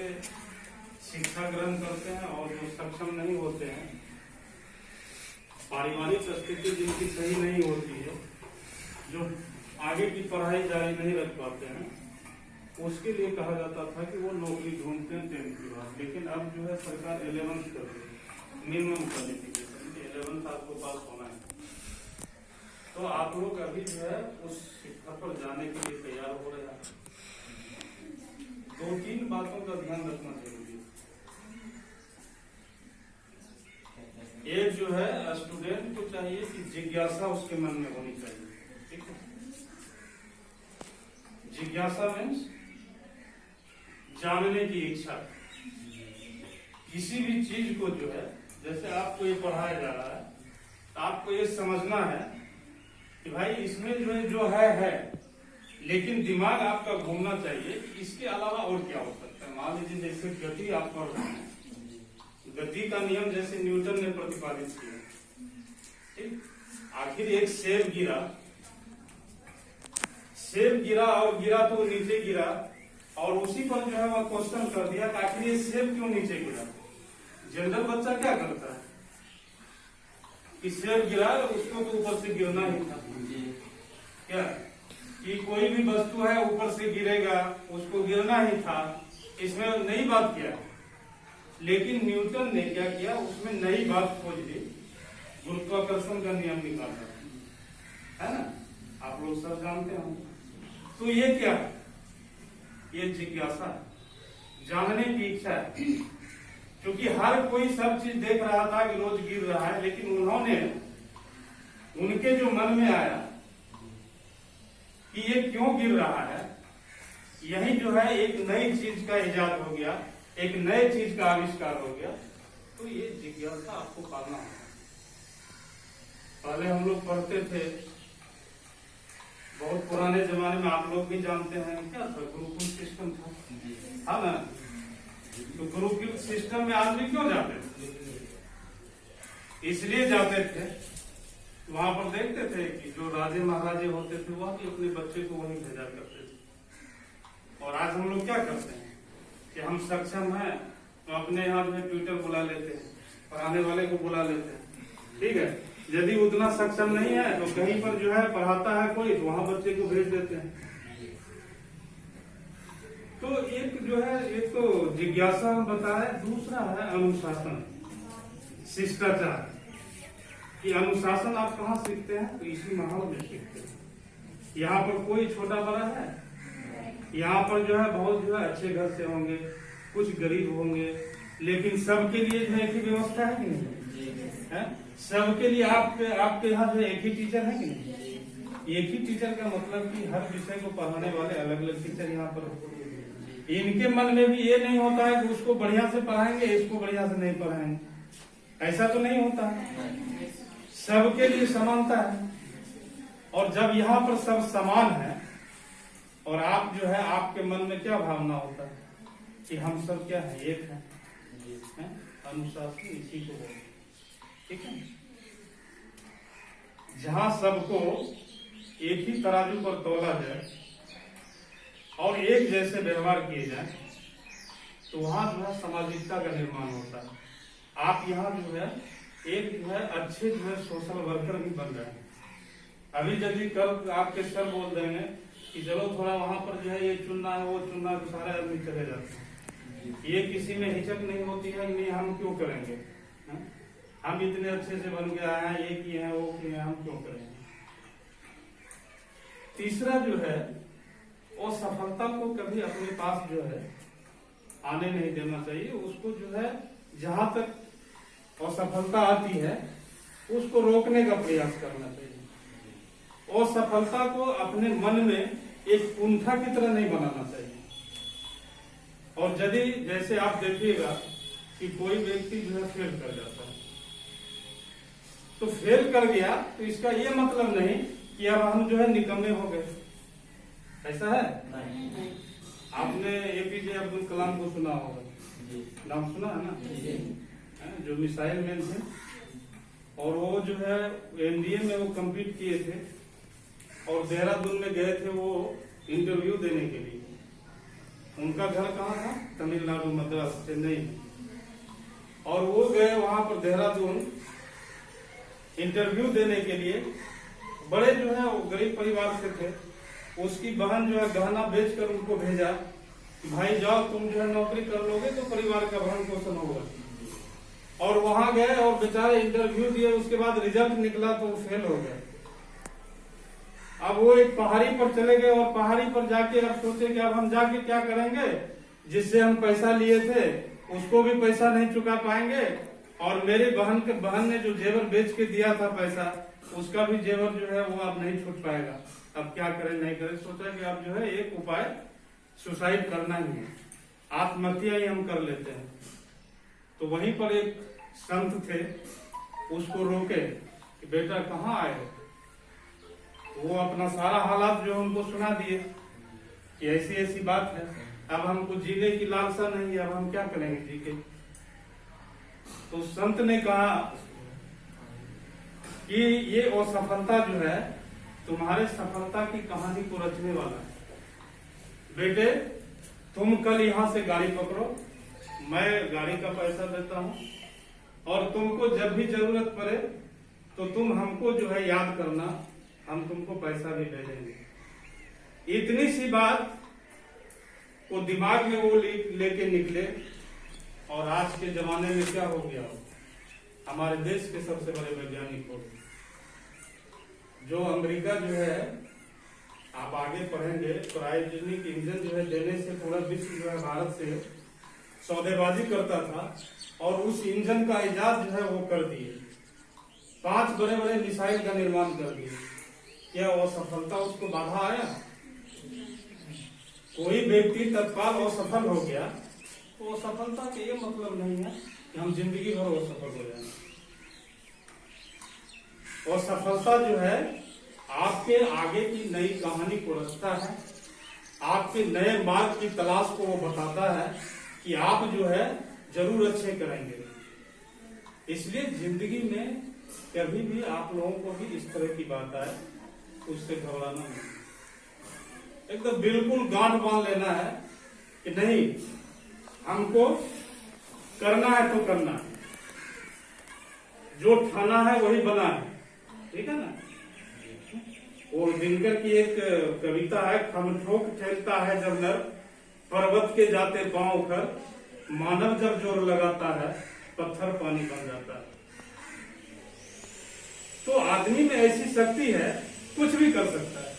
से शिक्षा ग्रहण करते हैं और जो सक्षम नहीं होते हैं, पारिवारिक स्थिति जिनकी सही नहीं होती है, जो आगे की पढ़ाई जारी नहीं रख पाते हैं, उसके लिए कहा जाता था कि वो नौकरी ढूंढते हैं 10th के बाद। लेकिन अब जो है सरकार 11th कर रही है, मिनिमम क्वालिफिकेशन 11th आपको पास होना है। तो आप लोग अभी जो है उस शिक्षा पर जाने के लिए तैयार हो रहे हैं। 2-3 बातों का ध्यान रखना जरूरी है। एक जो है स्टूडेंट को चाहिए कि जिज्ञासा उसके मन में होनी चाहिए। ठीक है, जिज्ञासा मीन्स जानने की इच्छा। किसी भी चीज को जो है, जैसे आपको ये पढ़ाया जा रहा है, तो आपको ये समझना है कि भाई इसमें जो है, लेकिन दिमाग आपका घूमना चाहिए कि इसके अलावा और क्या हो सकता है। मान लीजिए जैसे गति आप पढ़ रहे हैं, गति का नियम जैसे न्यूटन ने प्रतिपादित किया, ठीक। आखिर एक सेब गिरा और गिरा तो नीचे गिरा, और उसी पर जो है वह क्वेश्चन कर दिया कि आखिर ये सेब क्यों नीचे गिरा। जनरल बच्चा क्या करता है कि सेब गिरा, उसको तो ऊपर से गिरना ही था। क्या कि कोई भी वस्तु है ऊपर से गिरेगा, उसको गिरना ही था, इसमें नई बात क्या है। लेकिन न्यूटन ने क्या किया, उसमें नई बात खोज दी, गुरुत्वाकर्षण का नियम निकाला, है ना, आप लोग सब जानते हो। तो ये क्या है, ये जिज्ञासा, जानने की इच्छा है। क्योंकि हर कोई सब चीज देख रहा था कि रोज गिर रहा है, लेकिन उनके जो मन में आया कि ये क्यों गिर रहा है, यही जो है एक नई चीज का इजाद हो गया, एक नए चीज का आविष्कार हो गया। तो ये जिज्ञासा आपको पालना होगा। पहले हम लोग पढ़ते थे, बहुत पुराने जमाने में, आप लोग भी जानते हैं, क्या था, गुरुकुल सिस्टम था, है ना। तो गुरुकुल सिस्टम में आदमी क्यों जाते थे, इसलिए जाते थे, वहां पर देखते थे कि जो राजे महाराजे होते थे वह भी अपने बच्चे को वहीं भेजा करते थे। और आज हम लोग क्या करते हैं कि हम सक्षम हैं तो अपने यहाँ में ट्यूटर बुला लेते हैं, पढ़ाने वाले को बुला लेते हैं, ठीक है। यदि उतना सक्षम नहीं है तो कहीं पर जो है पढ़ाता है कोई, तो वहां बच्चे को भेज देते हैं। तो एक जो है, एक तो जिज्ञासा हम बताए, दूसरा है अनुशासन, शिष्टाचार। कि अनुशासन आप कहाँ सीखते हैं, तो इसी माहौल में सीखते हैं। यहाँ पर कोई छोटा बड़ा है, यहाँ पर जो है बहुत जो है अच्छे घर से होंगे, कुछ गरीब होंगे, लेकिन सबके लिए जो एक ही व्यवस्था है कि नहीं है। सबके लिए आपके यहाँ जो एक ही टीचर है कि नहीं। एक ही टीचर का मतलब कि हर विषय को पढ़ाने वाले अलग अलग टीचर यहाँ पर। इनके मन में भी ये नहीं होता है कि उसको बढ़िया से पढ़ाएंगे, इसको बढ़िया से नहीं पढ़ाएंगे, ऐसा तो नहीं होता है। सबके लिए समानता है। और जब यहाँ पर सब समान है, और आप जो है, आपके मन में क्या भावना होता है कि हम सब क्या है, एक है। अनुशासन इसी को बोलते हैं, ठीक है। जहां सबको एक ही तराजू पर तौला जाए और एक जैसे व्यवहार किए जाए, तो वहां जो है सामाजिकता का निर्माण होता है। आप यहाँ जो है एक जो है अच्छे जो है सोशल वर्कर भी बन रहे हैं। अभी जल्दी कल आपके सर बोल देंगे कि चलो थोड़ा वहां पर जो है ये चुनना है, वो चुनना है, तो सारे आदमी चले जाते हैं। ये किसी में हिचक नहीं होती है कि नहीं हम क्यों करेंगे, है? हम इतने अच्छे से बन के आए हैं, ये किए हैं, वो किए हैं, हम क्यों करेंगे। तीसरा जो है, वो सफलता को कभी अपने पास जो है आने नहीं देना चाहिए। उसको जो है जहां तक असफलता आती है उसको रोकने का प्रयास करना चाहिए। और सफलता को अपने मन में एक कुंठा की तरह नहीं बनाना चाहिए। और यदि जैसे आप देखिएगा कि कोई व्यक्ति जो है फेल कर जाता है, तो फेल कर गया तो इसका ये मतलब नहीं कि अब हम जो है निकम्मे हो गए, ऐसा है नहीं। आपने एपीजे अब्दुल कलाम को सुना होगा, नाम सुना है ना, जो मिसाइल मैन थे, और वो जो है एनडीए में वो कम्पीट किए थे और देहरादून में गए थे वो इंटरव्यू देने के लिए। उनका घर कहाँ था? तमिलनाडु, मद्रास, चेन्नई में। और वो गए वहां पर देहरादून इंटरव्यू देने के लिए। बड़े जो है वो गरीब परिवार से थे। उसकी बहन जो है गहना बेचकर उनको भेजा कि भाई जाओ, तुम जो है नौकरी कर लोगे तो परिवार का भरण पोषण होगा। और वहां गए और बेचारे इंटरव्यू दिए। उसके बाद रिजल्ट निकला तो वो फेल हो गए। अब वो एक पहाड़ी पर चले गए और पहाड़ी पर जाके अब सोचे कि अब हम जाके क्या करेंगे, जिससे हम पैसा लिए थे उसको भी पैसा नहीं चुका पाएंगे, और मेरी बहन ने जो जेवर बेच के दिया था पैसा, उसका भी जेवर जो है वो अब नहीं छूट पाएगा। अब क्या करें नहीं करें, सोचा कि अब जो है एक उपाय सुसाइड करना ही है, आत्महत्या ही हम कर लेते हैं। तो वहीं पर एक संत थे, उसको रोके कि बेटा कहाँ आए हो। वो अपना सारा हालात जो उनको सुना दिए कि ऐसी ऐसी बात है, अब हमको जीने की लालसा नहीं है, अब हम क्या करेंगे जी के। तो संत ने कहा कि ये असफलता जो है तुम्हारे सफलता की कहानी को रचने वाला है। बेटे तुम कल यहाँ से गाड़ी पकड़ो, मैं गाड़ी का पैसा देता हूँ, और तुमको जब भी जरूरत पड़े तो तुम हमको जो है याद करना, हम तुमको पैसा भी भेजेंगे। इतनी सी बात वो दिमाग में वो लेके निकले। और आज के जमाने में क्या हो गया, हमारे देश के सबसे बड़े वैज्ञानिक हो, जो अमेरिका जो है, आप आगे पढ़ेंगे, क्रायोजेनिक इंजन जो है देने से पूरा विश्व जो है भारत से सौदेबाजी करता था, और उस इंजन का इजाद जो है वो कर दिए। 5 बड़े बड़े मिसाइल का निर्माण कर दिए। क्या वो सफलता उसको बाधा आया? कोई व्यक्ति तत्काल असफल हो गया तो सफलता का ये मतलब नहीं है कि हम जिंदगी भर असफल हो जाएंगे। और सफलता जो है आपके आगे की नई कहानी को रचता है, आपके नए मार्ग की तलाश को वो बताता है कि आप जो है जरूर अच्छे करेंगे। इसलिए जिंदगी में कभी भी आप लोगों को भी इस तरह की बात आए उससे घबराना नहीं, एकदम बिल्कुल गांठ बांध लेना है कि नहीं, हमको करना है तो करना है, जो ठाना है वही बना है। ठीक है ना? वो दिनकर की एक कविता है, खमठोक ठेलता है जब नर, पर्वत के जाते पांव कर, मानव जब जोर लगाता है पत्थर पानी बन जाता है। तो आदमी में ऐसी शक्ति है, कुछ भी कर सकता है।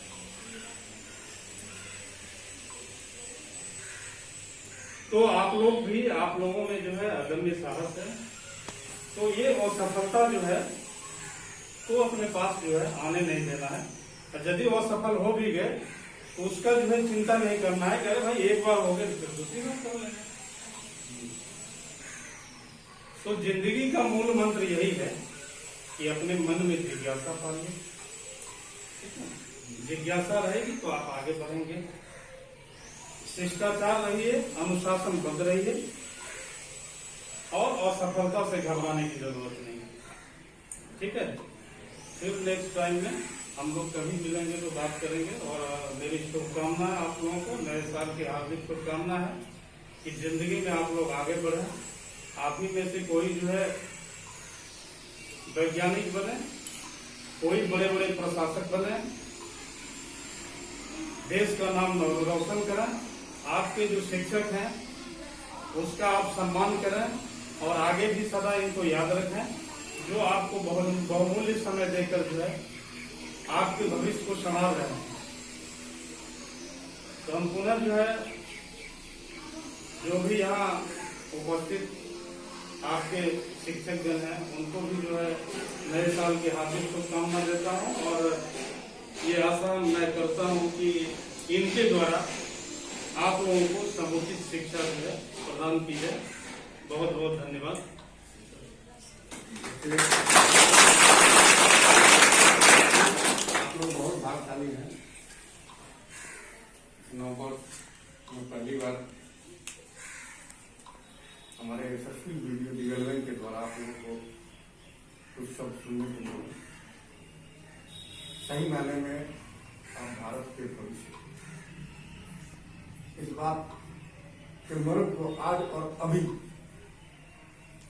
तो आप लोग भी, आप लोगों में जो है अदम्य साहस है, तो ये असफलता जो है तो अपने पास जो है आने नहीं देना है। और यदि वो सफल हो भी गए तो उसका जो है चिंता नहीं करना है कि अरे भाई एक बार हो गए तो फिर दूसरी बार कर लेंगे। तो जिंदगी का मूल मंत्र यही है कि अपने मन में जिज्ञासा पालिए। जिज्ञासा रहेगी तो आप आगे बढ़ेंगे। शिष्टाचार रहिए, अनुशासनबद्ध रहिए, और असफलता से घबराने की जरूरत नहीं है। ठीक है? फिर नेक्स्ट टाइम में हम लोग कभी मिलेंगे तो बात करेंगे। और मेरी शुभकामना है आप लोगों को, नए साल की हार्दिक शुभकामना है कि जिंदगी में आप लोग आगे बढ़े। आप ही में से कोई जो है वैज्ञानिक बने, कोई बड़े बड़े प्रशासक बने, देश का नाम रोशन करें। आपके जो शिक्षक हैं उसका आप सम्मान करें, और आगे भी सदा इनको याद रखें, जो आपको बहुमूल्य समय देकर जो है आपके भविष्य को संभाल रहे हैं। तो हम पुनः जो है जो भी यहाँ उपस्थित आपके शिक्षक जन हैं उनको भी जो है नए साल की हार्दिक शुभकामना देता हूँ। और ये आशा मैं करता हूँ कि इनके द्वारा आप लोगों को समुचित शिक्षा जो है प्रदान की जाए। बहुत बहुत धन्यवाद। आप लोग बहुत भाग्यशाली हैं। नववर्ष में पहली बार हमारे यशस्वी वीडियो डिवेलपमेंट के द्वारा आप लोगों को कुछ शब्द सुनने को मिले। सही मायने में आप भारत के भविष्य, इस बात के मर्म को आज और अभी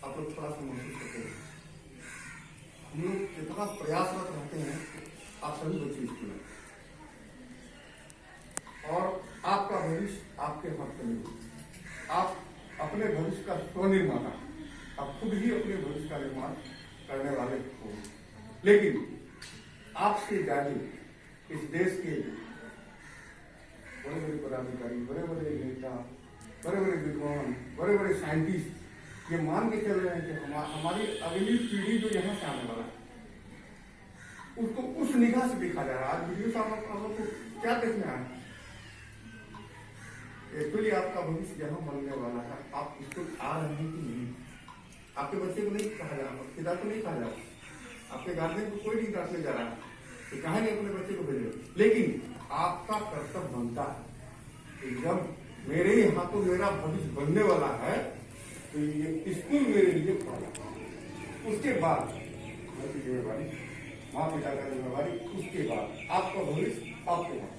आप लोग थोड़ा सा महसूस करते हैं। हम लोग कितना प्रयासरत रहते हैं, आप सभी बच्चे स्कूल में, और आपका भविष्य आपके हाथ में नहीं। आप अपने भविष्य का स्वनिर्माता, आप खुद ही अपने भविष्य का निर्माण करने वाले हो। लेकिन आपसे ज्यादा इस देश के बड़े बड़े पदाधिकारी, बड़े बड़े नेता, बड़े बड़े विद्वान, बड़े बड़े साइंटिस्ट ये मान के चल रहे हैं कि हमारी अगली पीढ़ी जो यहाँ से आने वाला है उसको उस निगाह से देखा जा रहा है। आज वीडियो साहब आप लोग को क्या देखना है? एक्चुअली आपका भविष्य यहाँ बनने वाला है। आप इसको आ रहे हैं कि नहीं? आपके बच्चे को नहीं कहा जा रहा, पिता को नहीं कहा जा रहा, आपके गार्जियन को कोई नहीं डांटने जा रहा है कि कहा नहीं अपने बच्चे को भेजे। लेकिन आपका कर्तव्य बनता है कि जब मेरे ही हाथों मेरा भविष्य बनने वाला है तो ये स्कूल मेरे लिए पड़ा। उसके बाद की जिम्मेवारी, माँ पिता का जिम्मेवारी, उसके बाद आपका भविष्य आपके हाथ।